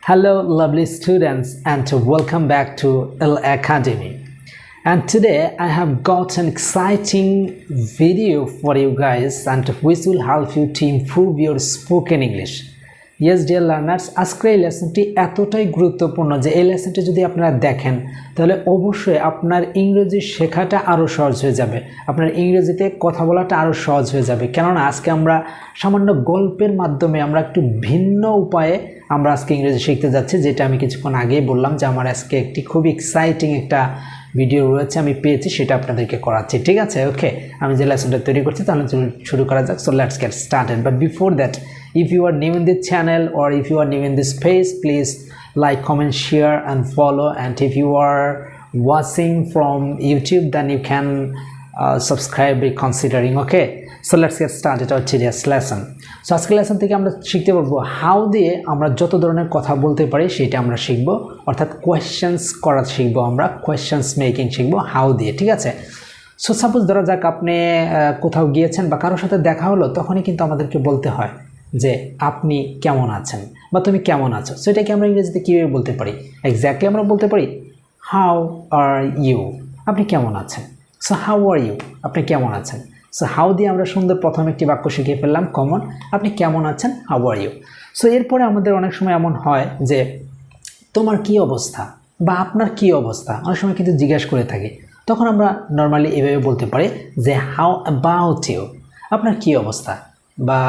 Hello, lovely students, and welcome back to L Academy. And today I have got an exciting video for you guys, and which will help you to improve your spoken English. Yes, dear learners, আজকের এই লেসনটি এতটাই গুরুত্বপূর্ণ যে এই লেসনটি যদি আপনারা দেখেন তাহলে অবশ্যই আপনার ইংরেজি শেখাটা আরো সহজ হয়ে যাবে। আপনার ইংরেজিতে কথা বলাটা আরো সহজ হয়ে যাবে। কেননা আজকে আমরা সামান্য গল্পের মাধ্যমে আমরা একটু ভিন্ন উপায়ে আমরা আজকে ইংরেজি শিখতে যাচ্ছি, যেটা আমি কিছুক্ষণ আগেই বললাম যে আমার আজকে একটি খুব এক্সাইটিং একটা ভিডিও রয়েছে আমি পেয়েছি, সেটা আপনাদেরকে করাচ্ছি। ঠিক আছে, ওকে, আমি যে লেসনটা তৈরি করছি তাহলে শুরু করা যাক। So let's get started. But before that, if you are new in this channel or if you are new in this page, please like, comment, share and follow. And if you are watching from YouTube, then you can subscribe by considering. Okay, so let's get started our today's lesson. So আজকের lesson থেকে আমরা শিখতে পারবো how দিয়ে আমরা যত ধরনের কথা বলতে পারি সেটা আমরা শিখব, অর্থাৎ কোয়েশ্চেন্স করা শিখবো, আমরা কোয়েশ্চেন্স মেকিং শিখবো হাউ দিয়ে। ঠিক আছে, সো সাপোজ ধরা যাক আপনি কোথাও গিয়েছেন বা কারোর সাথে দেখা হলো, তখনই কিন্তু আমাদেরকে বলতে হয় যে আপনি কেমন আছেন বা তুমি কেমন আছো। সো এটাকে আমরা ইংরেজিতে কীভাবে বলতে পারি? এক্স্যাক্টলি আমরা বলতে পারি হাউ আর ইউ, আপনি কেমন আছেন। সো হাউ আর ইউ, আপনি কেমন আছেন। সো হাউ দিয়ে আমরা সুন্দর প্রথম একটি বাক্য শিখিয়ে ফেললাম, কমন, আপনি কেমন আছেন, হাউ আর ইউ। সো এরপরে আমাদের অনেক সময় এমন হয় যে তোমার কি অবস্থা বা আপনার কি অবস্থা, অনেক সময় কিন্তু জিজ্ঞাসা করে থাকি, তখন আমরা নর্মালি এভাবে বলতে পারি যে হাউ অ্যাবাউট ইউ, আপনার কি অবস্থা বা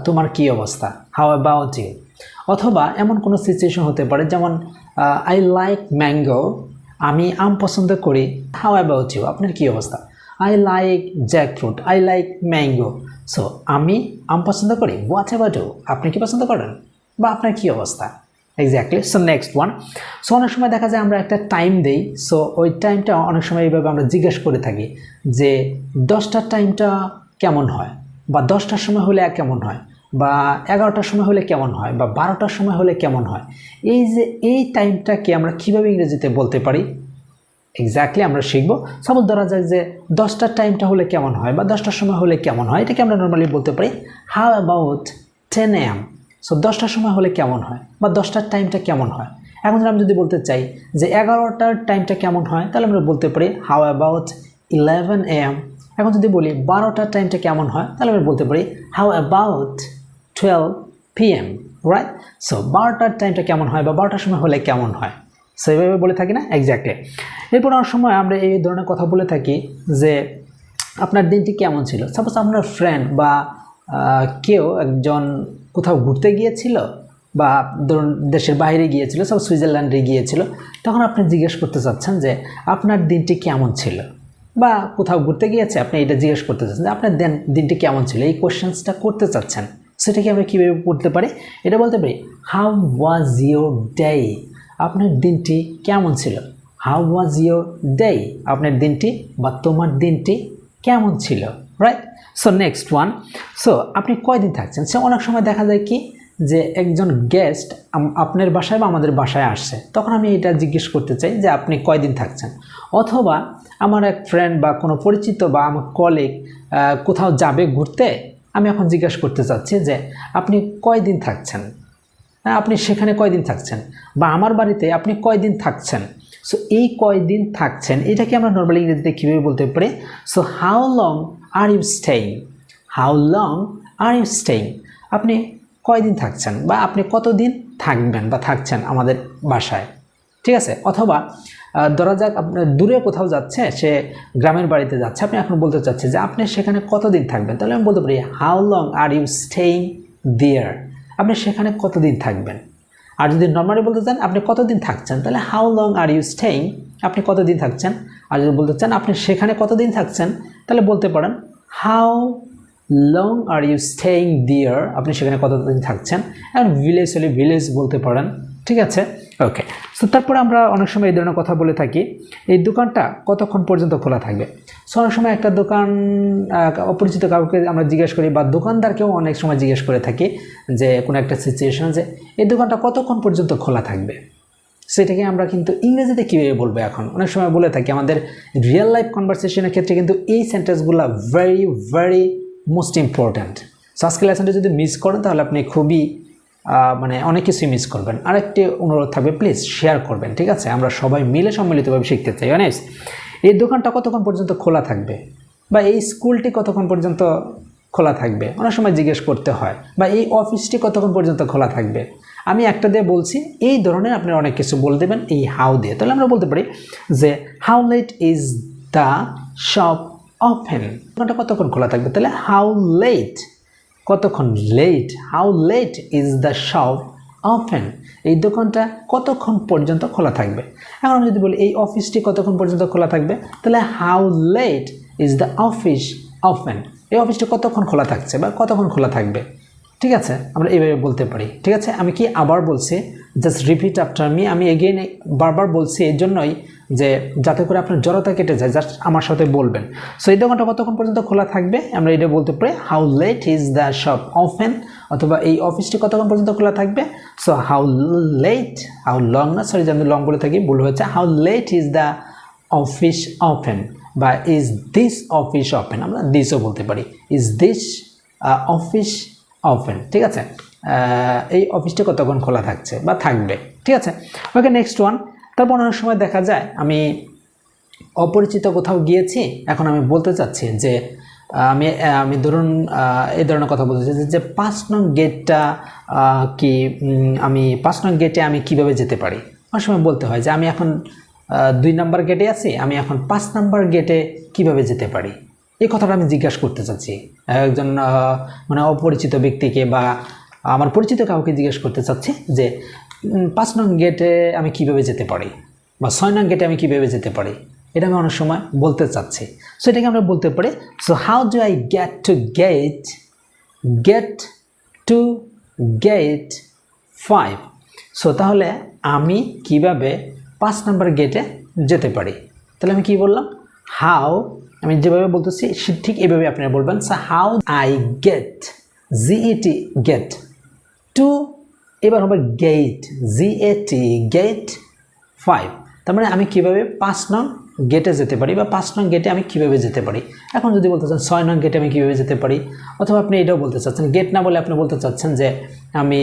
তোমার কি অবস্থা, হাউ অ্যাবাউট ইউ। অথবা এমন কোনো সিচুয়েশন হতে পারে যেমন আই লাইক ম্যাঙ্গো, আমি আম পছন্দ করি, হাউ অ্যাবাউট ইউ, আপনার কি অবস্থা। I like jackfruit, I like mango, so আমি আম পছন্দ করি, হোয়াট অ্যাবাউট ইউ, আপনি কি পছন্দ করেন বা আপনার কি অবস্থা। Exactly. So next one, so অনেক সময় দেখা যায় আমরা একটা টাইম দেই, সো ওই টাইমটা অনেক সময় এইভাবে আমরা জিজ্ঞেস করে থাকি যে 10টার টাইমটা কেমন হয়, বা 10টার সময় হলে কেমন হয়, বা 11টার সময় হলে কেমন হয়, বা 12টার সময় হলে কেমন হয়। এই যে এই টাইমটাকে আমরা কীভাবে ইংরেজিতে বলতে পারি, এক্স্যাক্টলি আমরা শিখবো। সাপোজ ধরা যায় যে 10টার টাইমটা হলে কেমন হয় বা 10টার সময় হলে কেমন হয়, এটাকে আমরা নর্মালি বলতে পারি হাউ অ্যাবাউট 10 AM। সো 10টার সময় হলে কেমন হয় বা 10টার টাইমটা কেমন হয়। এখন আমি যদি বলতে চাই যে 11টার টাইমটা কেমন হয়, তাহলে আমরা বলতে পারি হাউ অ্যাবাউট 11 AM। এখন যদি বলি 12টার টাইমটা কেমন হয়, তাহলে আমরা বলতে পারি how about 12 PM, right. So 12টার টাইমটা কেমন হয় বা 12টার সময় হলে কেমন হয়, সো এইভাবে বলে থাকি না। এক্স্যাক্টলি। এরপর অনেক সময় আমরা এই ধরনের কথা বলে থাকি যে আপনার দিনটি কেমন ছিল। সাপোজ আপনার ফ্রেন্ড বা কেউ একজন কোথাও ঘুরতে গিয়েছিল বা ধরুন দেশের বাইরে গিয়েছিল, সব সুইজারল্যান্ডে গিয়েছিল, তখন আপনি জিজ্ঞেস করতে চাচ্ছেন যে আপনার দিনটি কেমন ছিল, বা কোথাও ঘুরতে গিয়েছে আপনি এটা জিজ্ঞেস করতে চাচ্ছেন যে আপনার দিনটি কেমন ছিল, এই কোয়েশ্চেন্সটা করতে চাচ্ছেন। সেটাকে আমরা কীভাবে করতে পারি, এটা বলতে পারি হাউ ওয়াজ ইউর ডে, আপনার দিনটি কেমন ছিল। হাউ ওয়াজ ইউর ডে, আপনার দিনটি বা তোমার দিনটি কেমন ছিল, right. So next one, so আপনি কয়দিন থাকছেন। সে অনেক সময় দেখা যায় কি যে একজন গেস্ট আপনার বাসায় বা আমাদের বাসায় আসছে, তখন আমি এটা জিজ্ঞেস করতে চাই যে আপনি কয়দিন থাকছেন। অথবা আমার এক ফ্রেন্ড বা কোনো পরিচিত বা আমার কলিগ কোথাও যাবে ঘুরতে, আমি এখন জিজ্ঞাসা করতে চাচ্ছি যে আপনি কয়দিন থাকছেন, আপনি সেখানে কয়দিন থাকছেন, বা আমার বাড়িতে আপনি কয়দিন থাকছেন। সো এই কয়দিন থাকছেন এটাকে আমরা নর্মালি ইংরেজিতে কীভাবে বলতে পারি। So how long are you staying, how long are you staying, আপনি কয়দিন থাকছেন বা আপনি কতদিন থাকবেন বা থাকছেন আমাদের বাসায়। ঠিক আছে। অথবা ধরা যাক আপনার দূরে কোথাও যাচ্ছে, সে গ্রামের বাড়িতে যাচ্ছে, আপনি এখন বলতে চাচ্ছেন যে আপনি সেখানে কতদিন থাকবেন, তাহলে আমি বলতে পারি how long are you staying there, আপনি সেখানে কতদিন থাকবেন। আর যদি নর্মালি বলতে চান আপনি কতদিন থাকছেন, তাহলে how long are you staying, আপনি কতদিন থাকছেন। আর যদি বলতে চান আপনি সেখানে কতদিন থাকছেন, তাহলে বলতে পারেন how long are you staying there, আপনি সেখানে কতদিন থাকছেন। আর ভিলেজ হলে ভিলেজ বলতে পারেন। ঠিক আছে, ওকে। সো তারপরে আমরা অনেক সময় এই ধরনের কথা বলে থাকি, এই দোকানটা কতক্ষণ পর্যন্ত খোলা থাকবে। সো অনেক সময় একটা দোকান অপরিচিত কাউকে আমরা জিজ্ঞেস করি, বা দোকানদারকেও অনেক সময় জিজ্ঞেস করে থাকি যে কোনো একটা সিচুয়েশন যে এই দোকানটা কতক্ষণ পর্যন্ত খোলা থাকবে। সেটাকে আমরা কিন্তু ইংরেজিতে কীভাবে বলবো, এখন অনেক সময় বলে থাকি আমাদের রিয়েল লাইফ কনভারসেশনের ক্ষেত্রে কিন্তু এই সেন্টেন্সগুলো very very most important. So আজকের লেসনটা যদি মিস করেন তাহলে আপনি খুবই মানে অনেক কিছু মিস করবেন। আরেকটি অনুরোধ থাকবে, প্লিজ শেয়ার করবেন, ঠিক আছে? আমরা সবাই মিলে সম্মিলিতভাবে শিখতে চাই। নেক্সট, এই দোকানটা কতক্ষণ পর্যন্ত খোলা থাকবে, বা এই স্কুলটি কতক্ষণ পর্যন্ত খোলা থাকবে, অনেক সময় জিজ্ঞেস করতে হয়। বা এই অফিসটি কতক্ষণ পর্যন্ত খোলা থাকবে। আমি একটা দিয়ে বলছি, এই ধরনের আপনারা অনেক কিছু বলে দেবেন এই হাউ দিয়ে। তাহলে আমরা বলতে পারি যে how late is the shop open, দোকানটা কতক্ষণ খোলা থাকবে। তাহলে হাউ লেট, কতক্ষণ, late, how late is the shop open, এই দোকানটা কতক্ষণ পর্যন্ত খোলা থাকবে। এখন আমি যদি বলি এই অফিসটি কতক্ষণ পর্যন্ত খোলা থাকবে, তাহলে how late is the office open, এই অফিসটি কতক্ষণ খোলা থাকছে বা কতক্ষণ খোলা থাকবে, ঠিক আছে? আমরা এইভাবে বলতে পারি, ঠিক আছে? আমি কি আবার বলছি, জাস্ট রিপিট আফটার মি। আমি এগেইন বারবার বলছি এই জন্যই যে যাতে করে আপনার জড়তা কেটে যায়, জাস্ট আমার সাথে বলবেন। সো এই দোকানটা কতক্ষণ পর্যন্ত খোলা থাকবে, আমরা এটা বলতে পারি how late is the shop open, অথবা এই অফিসটি কতক্ষণ পর্যন্ত খোলা থাকবে। So how late, how long না, সরি, আমি লং বলে থাকি, ভুল হয়েছে। How late is the office open, বা ইজ দিস অফিস ওপেন, আমরা দিসও বলতে পারি, ইজ দিস অফিস ওপেন, ঠিক আছে? এই অফিসটি কতক্ষণ খোলা থাকছে বা থাকবে, ঠিক আছে? ওকে, নেক্সট ওয়ান। তারপর অনেক সময় দেখা যায় আমি অপরিচিত কোথাও গিয়েছি, এখন আমি বলতে চাচ্ছি যে আমি ধরুন এই ধরনের কথা বলতে চাচ্ছি যে 5 নং গেটটা কি, আমি 5 নং গেটে আমি কিভাবে যেতে পারি। অনেক সময় বলতে হয় যে আমি এখন 2 নম্বর গেটে আছি, আমি এখন 5 নম্বর গেটে কিভাবে যেতে পারি। এই কথাটা আমি জিজ্ঞাসা করতে চাচ্ছি একজন মানে অপরিচিত ব্যক্তিকে, বা আমার পরিচিত কাউকে জিজ্ঞেস করতে চাচ্ছি যে 5 নং গেটে আমি কিভাবে যেতে পারি, বা 6 নং গেটে আমি কিভাবে যেতে পারি, এটা আমি অনেক সময় বলতে চাচ্ছি। সো এটাকে আমরা বলতে পারি, so how do I get to get 5। So তাহলে আমি কিভাবে 5 নম্বর গেটে যেতে পারি। তাহলে আমি কি বললাম, হাউ, আমি যেভাবে বলতেছি ঠিক এইভাবে আপনারা বলবেন। So how I get, G E T get, to, এবার হবে গেট, জিএটি গেট 5। তার মানে আমি কিভাবে 5 নং গেটে যেতে পারি, বা 5 নং গেটে আমি কিভাবে যেতে পারি। এখন যদি বলতে চান 6 নং গেটে আমি কিভাবে যেতে পারি, অথবা আপনি এটাও বলতে চাচ্ছেন, গেট না বলে আপনি বলতে চাচ্ছেন যে আমি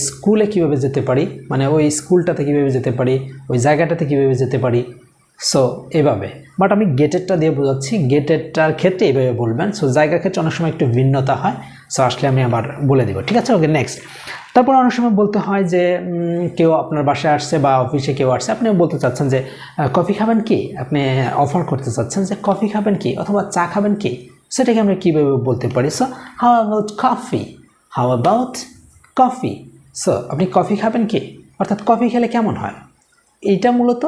স্কুলে কিভাবে যেতে পারি, মানে ওই স্কুলটাতে কিভাবে যেতে পারি, ওই জায়গাটাতে কিভাবে যেতে পারি। সো এভাবে, বাট আমি গেটেরটা দিয়ে বোঝাচ্ছি, গেটেরটার ক্ষেত্রে এইভাবে বলবেন। সো জায়গার ক্ষেত্রে অনেক সময় একটু ভিন্নতা হয়। সো আসলে আমি আবার বলে দেবো, ঠিক আছে? ওকে, নেক্সট। তারপর অনেক সময় বলতে হয় যে কেউ আপনার বাসায় আসছে বা অফিসে কেউ আসছে, আপনি বলতে চাচ্ছেন যে কফি খাবেন কি, আপনি অফার করতে চাচ্ছেন যে কফি খাবেন কি, অথবা চা খাবেন কি। সেটাকে আমরা কীভাবে বলতে পারি। So how about coffee, how about coffee. So আপনি কফি খাবেন কি, অর্থাৎ কফি খেলে কেমন হয়। এইটা মূলত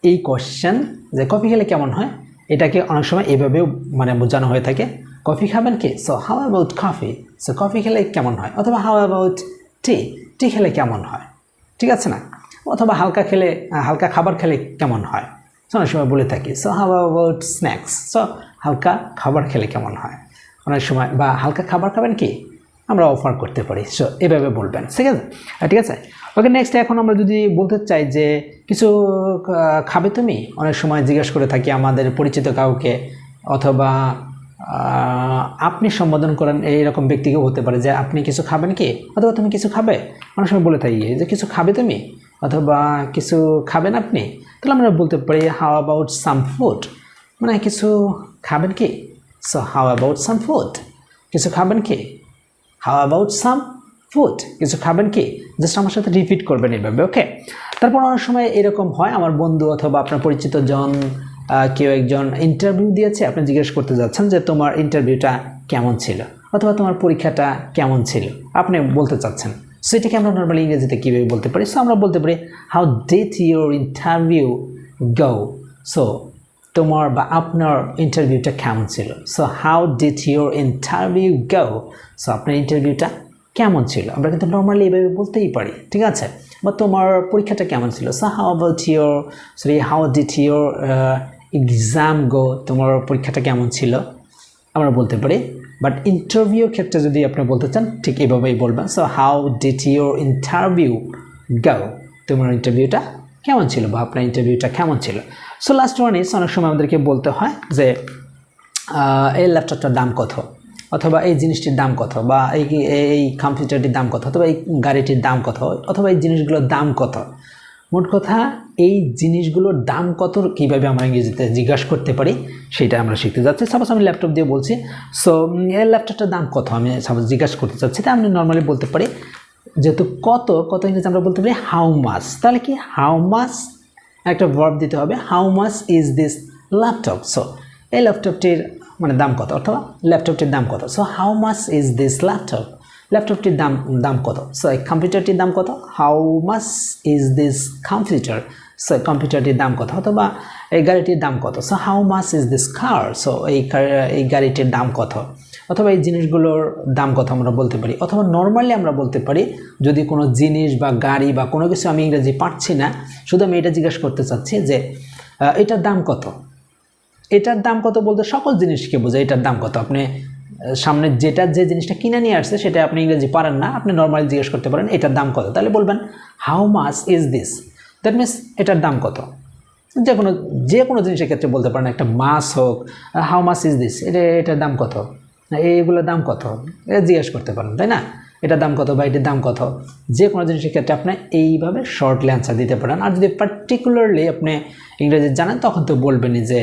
এই কোশ্চেন যে কফি খেলে কেমন হয়, এটাকে অনেক সময় এইভাবেও মানে বোঝানো হয়ে থাকে, কফি খাবেন কি, so how about coffee, so coffee খেলে কেমন হয়। অথবা হাউ অ্যাবাউট টি, টি খেলে কেমন হয়, ঠিক আছে না। অথবা হালকা খাবার খেলে কেমন হয়, অনেক সময় বলে থাকি। So how about snacks, so হালকা খাবার খেলে কেমন হয় অনেক সময়। বা হালকা খাবার খাবেন কি, আমরা অফার করতে পারি। সো এভাবে বলবেন, ঠিক আছে? ঠিক আছে, ওকে, নেক্সট। এখন আমরা যদি বলতে চাই যে কিছু খাবে তুমি, অনেক সময় জিজ্ঞেস করে থাকি আমাদের পরিচিত কাউকে, অথবা আপনি সম্বোধন করেন এইরকম ব্যক্তিকেও হতে পারে যে আপনি কিছু খাবেন কি, অথবা তুমি কিছু খাবে। অনেক সময় বলে থাকি যে কিছু খাবে তুমি, অথবা কিছু খাবেন আপনি। তাহলে আমরা বলতে পারি হাউ অ্যাবাউট সাম ফুড, মানে কিছু খাবেন কি। So how about some food, কিছু খাবেন কি, হাউ অ্যাবাউট সাম ফুড, কিছু খাবেন কি। জাস্ট আমার সাথে রিপিট করবেন এইভাবে, ওকে? তারপর অনেক সময় এরকম হয়, আমার বন্ধু অথবা আপনার পরিচিত জন কেউ একজন ইন্টারভিউ দিয়েছে, আপনি জিজ্ঞেস করতে যাচ্ছেন যে তোমার ইন্টারভিউটা কেমন ছিল, অথবা তোমার পরীক্ষাটা কেমন ছিল, আপনি বলতে চাচ্ছেন। সেটাকে আমরা নর্মালি ইংরেজিতে কীভাবে বলতে পারি। সো আমরা বলতে পারি how did your interview go, so তোমার বা আপনার ইন্টারভিউটা কেমন ছিল। So how did your interview go, so আপনার ইন্টারভিউটা কেমন ছিল। আমরা কিন্তু নর্মালি এইভাবে বলতেই পারি, ঠিক আছে? বা তোমার পরীক্ষাটা কেমন ছিল। So how about your, sorry, how did your exam go, তোমার পরীক্ষাটা কেমন ছিল, আমরা বলতে পারি। বাট ইন্টারভিউর ক্ষেত্রে যদি আপনি বলতে চান, ঠিক এইভাবেই বলবেন। So how did your interview go, তোমার ইন্টারভিউটা কেমন ছিল, বা আপনার ইন্টারভিউটা কেমন ছিল। সো লাস্ট ওয়ান ইজ, অনেক সময় আমাদেরকে বলতে হয় যে এই ল্যাপটপটার দাম কত, অথবা এই জিনিসটির দাম কত, বা এই কম্পিউটারটির দাম কত, অথবা এই গাড়িটির দাম কত, অথবা এই জিনিসগুলোর দাম কত। মোট কথা এই জিনিসগুলোর দাম কত কীভাবে আমরা ইংরেজিতে জিজ্ঞাসা করতে পারি সেটা আমরা শিখতে যাচ্ছি। সাপোজ আমি ল্যাপটপ দিয়ে বলছি, সো এই ল্যাপটপটার দাম কত আমি সাপোজ জিজ্ঞাসা করতে চাচ্ছি, তা আমি নর্মালি বলতে পারি, যেহেতু কত ইংরেজি আমরা বলতে পারি হাউ মাচ। তাহলে কি হাউ মাচ একটা ভার্ব দিতে হবে, how much is this laptop. So এই ল্যাপটপটির মানে দাম কত, অথবা ল্যাপটপটির দাম কত। So how much is this laptop, ল্যাপটপটির দাম কত। সো এই কম্পিউটারটির দাম কত, how much is this computer. So কম্পিউটারটির দাম কত, অথবা এই গাড়িটির দাম কত। So how much is this car. So এই গাড়িটির দাম কত, অথবা এই জিনিসগুলোর দাম কত আমরা বলতে পারি। অথবা নর্মালি আমরা বলতে পারি, যদি কোনো জিনিস বা গাড়ি বা কোনো কিছু আমি ইংরেজি পারছি না, শুধু আমি এটা জিজ্ঞাসা করতে চাচ্ছি যে এটার দাম কত। এটার দাম কত বলতে সকল জিনিসকে বোঝায় এটার দাম কত। আপনি সামনে যে জিনিসটা কিনে নিয়ে আসছে সেটা আপনি ইংরেজি পারেন না, আপনি নর্মালি জিজ্ঞেস করতে পারেন এটার দাম কত। তাহলে বলবেন how much is this, that means এটার দাম কত। যে কোনো জিনিসের ক্ষেত্রে বলতে পারেন, একটা মাছ হোক, হাউ মাচ ইজ দিস, এটার দাম কত, এইগুলোর দাম কত, এটা জিজ্ঞেস করতে পারেন, তাই না। এটার দাম কত বা এটার দাম কত, যে কোনো জিনিসের ক্ষেত্রে আপনি এইভাবে শর্টলি অ্যান্সার দিতে পারেন। আর যদি পার্টিকুলারলি আপনি ইংরেজি জানেন তখন তো বলবেনই যে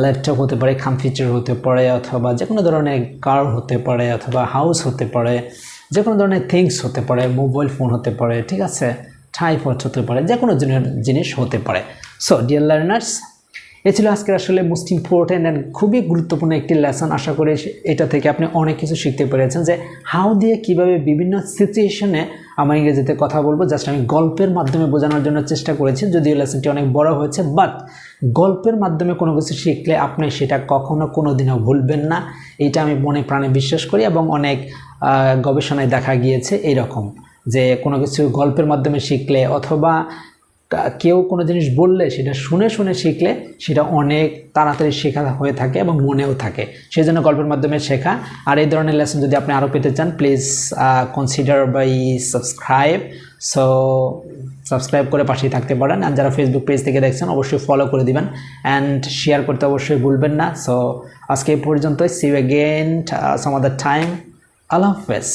ল্যাপটপ হতে পারে, কম্পিউটার হতে পারে, অথবা যে কোনো ধরনের কার হতে পারে, অথবা হাউস হতে পারে, যে কোনো ধরনের থিংস হতে পারে, মোবাইল ফোন হতে পারে, ঠিক আছে, ট্রাইপড হতে পারে, যে কোনো জিনিস হতে পারে। সো ডিয়ার লার্নার্স, এ ছিল আজকের আসলে মোস্ট ইম্পর্ট্যান্ট অ্যান্ড খুবই গুরুত্বপূর্ণ একটি লেসন। আশা করি এটা থেকে আপনি অনেক কিছু শিখতে পেরেছেন, যে হাউ দিয়ে কিভাবে বিভিন্ন সিচুয়েশনে আমার ইংরেজিতে কথা বলবো। জাস্ট আমি গল্পের মাধ্যমে বোঝানোর জন্য চেষ্টা করেছি, যদিও লেসনটি অনেক বড় হয়েছে, বাট গল্পের মাধ্যমে কোনো কিছু শিখলে আপনি সেটা কখনো কোনো দিনও ভুলবেন না। এটা আমি মনে প্রাণে বিশ্বাস করি, এবং অনেক গবেষণায় দেখা গিয়েছে এইরকম, যে কোনো কিছু গল্পের মাধ্যমে শিখলে, অথবা কেউ কোনো জিনিস বললে সেটা শুনে শিখলে সেটা অনেক তাড়াতাড়ি শেখা হয়ে থাকে এবং মনেও থাকে। সেই জন্য গল্পের মাধ্যমে শেখা। আর এই ধরনের লেসন যদি আপনি আরও পেতে চান, please consider by subscribe. So subscribe করে পাশেই থাকতে পারেন। আর যারা ফেসবুক পেজ থেকে দেখছেন অবশ্যই ফলো করে দিবেন, অ্যান্ড শেয়ার করতে অবশ্যই ভুলবেন না। সো আজকে এই পর্যন্তই। See you again some other time. আল্লাহ হাফেজ।